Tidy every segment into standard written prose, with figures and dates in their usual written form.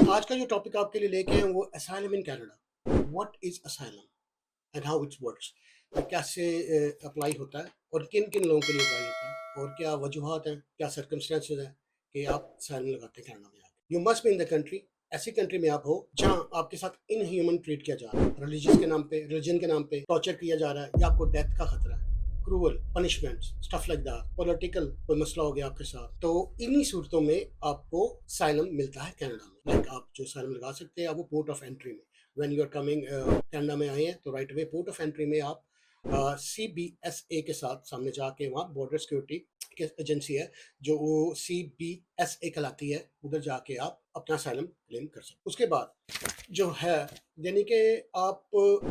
आज का जो टॉपिक आपके लिए लेके हैं वो asylum in Canada. What is asylum and how it works. ये कैसे अप्लाई होता है और किन किन लोगों के लिए अप्लाई होता है और क्या वजूहत हैं, क्या सर्कमस्टेंसेस हैं कि आप असाइलम लगाते हैं कनाडा में आके। You must be in the country, ऐसी कंट्री में आप हो जहां आपके साथ इनह्यूमन ट्रीट किया जा रहा है, रिलीजियस के नाम पे, रिलीजन के नाम पे टॉर्चर किया जा रहा है या आपको डेथ का खतरा है, cruel punishment, stuff like that, political कोई मसला हो गया आपके साथ, तो इन्हीं सूरतों में आपको साइलम मिलता है कनाडा में। लाइक आप जो साइलम लगा सकते हैं वो पोर्ट ऑफ एंट्री में, when you are coming Canada में आए हैं तो right away port of entry में आप CBSA के साथ सामने जाके वहाँ बॉर्डर सिक्योरिटी की एजेंसी है जो वो CBSA कहलाती है, उधर जाके आप अपना साइलम क्लेम कर सकते। उसके बाद जो है यानी कि आप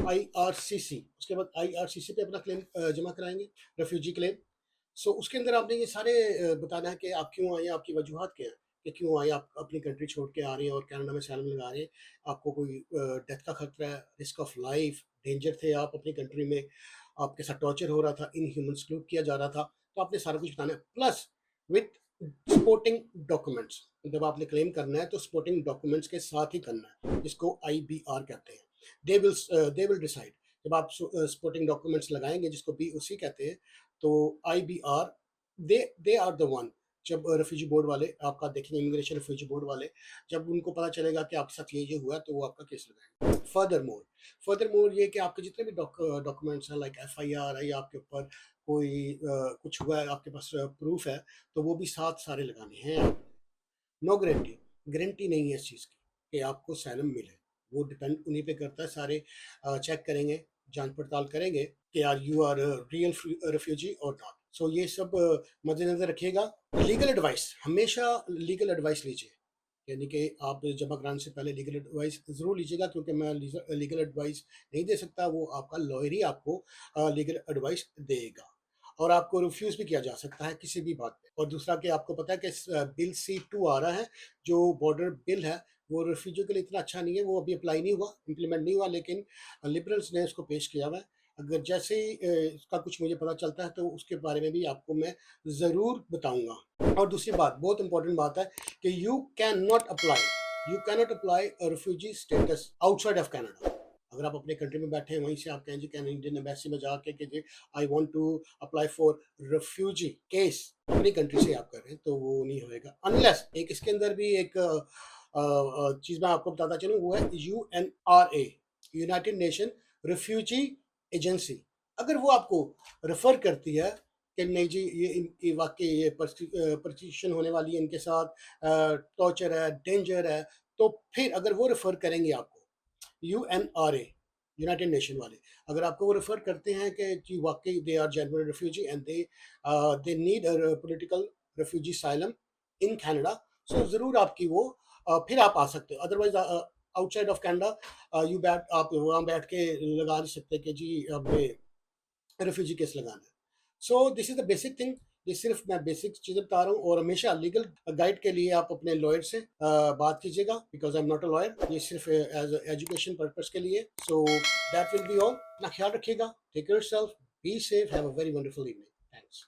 IRCC, उसके बाद IRCC पे अपना क्लेम जमा कराएंगे, रेफ्यूजी क्लेम। सो उसके अंदर आपने ये सारे बताना है कि आप क्यों आए हैं, आपकी वजूहत क्या है कि क्यों आए, आप अपनी कंट्री छोड़ के आ रहे हैं और कनाडा में साइलम लगा रहे हैं, आपको कोई डेथ का खतरा है, रिस्क ऑफ लाइफ, डेंजर थे आप अपनी कंट्री में, आपके साथ टॉर्चर हो रहा था, इनह्यूमन सलूक किया जा रहा था, तो आपने सारा कुछ बताना है प्लस विथ सपोर्टिंग डॉक्यूमेंट्स। जब आपने क्लेम करना है तो सपोर्टिंग डॉक्यूमेंट्स के साथ ही करना है, जिसको IBR कहते हैं। They will decide. जब आप सपोर्टिंग डॉक्यूमेंट्स लगाएंगे जिसको BOC कहते हैं, तो IBR they are the one. जब रेफ्यूजी बोर्ड वाले आपका देखेंगे, इमिग्रेशन रेफ्यूजी बोर्ड वाले, जब उनको पता चलेगा कि आपके साथ ये हुआ तो वो आपका केस लगाएंगे। फर्दर मोर ये कि आपके जितने भी डॉक्यूमेंट्स हैं, लाइक FIR है या आपके ऊपर कोई कुछ हुआ है, आपके पास प्रूफ है, तो वो भी साथ सारे लगाने हैं। नो गारंटी, गारंटी नहीं है इस चीज़ की कि आपको सैलम मिले। वो डिपेंड उन्हीं पे करता है। सारे चेक करेंगे, जांच पड़ताल करेंगे कि यार यू आर रियल रेफ्यूजी और नॉट। सो ये सब मद्देनजर रखिएगा। लीगल एडवाइस, हमेशा लीगल एडवाइस लीजिए, यानी कि आप जमा कराने से पहले लीगल एडवाइस ज़रूर लीजिएगा, क्योंकि मैं लीगल एडवाइस नहीं दे सकता, वो आपका लॉयर ही आपको लीगल एडवाइस देगा। और आपको रिफ्यूज़ भी किया जा सकता है किसी भी बात पे। और दूसरा कि आपको पता है कि बिल C2 आ रहा है, जो बॉर्डर बिल है, वो रेफ्यूजी के लिए इतना अच्छा नहीं है, वो अभी अप्लाई नहीं हुआ, इम्प्लीमेंट नहीं हुआ, लेकिन लिबरल्स ने उसको पेश किया हुआ है। अगर जैसे ही इसका कुछ मुझे पता चलता है तो उसके बारे में भी आपको मैं ज़रूर बताऊँगा। और दूसरी बात, बहुत इंपॉर्टेंट बात है कि you cannot apply a refugee status outside of Canada. अगर आप अपने कंट्री में बैठे हैं, वहीं से आप कहें जी कैनेडियन एम्बेसी में जाके कि जी I want to apply for refugee case, अपनी कंट्री से आप कर रहे हैं, तो वो नहीं होएगा अनलेस एक इसके अंदर भी एक चीज़ मैं आपको बताता चलूँ, वो है UNRA, United nation refugee agency. अगर वो आपको रेफर करती है कि नहीं जी ये वाकई ये परसिक्यूशन होने वाली है इनके साथ, टॉर्चर है, डेंजर है, तो फिर अगर वो रेफर करेंगे आपको, UNRA, यूनाइटेड नेशन वाले, अगर आपको वो रेफर करते हैं कि जी वाकई they are genuine refugee and they need a political refugee asylum in Canada, so ज़रूर आपकी वो फिर आप आ सकते हो। अदरवाइज आउटसाइड ऑफ कनाडा आप वहाँ बैठ के लगा नहीं सकते कि जी हमें रेफ्यूजी केस लगाना है। So this is the basic thing. ये सिर्फ मैं बेसिक चीज़ें बता रहा हूँ, और हमेशा लीगल गाइड के लिए आप अपने लॉयर से बात कीजिएगा, because I am not a lawyer, ये सिर्फ एज एजुकेशन पर्पज के लिए। So that will be all. अपना ख्याल रखिएगा, take care yourself, be safe, have a very wonderful evening. Thanks.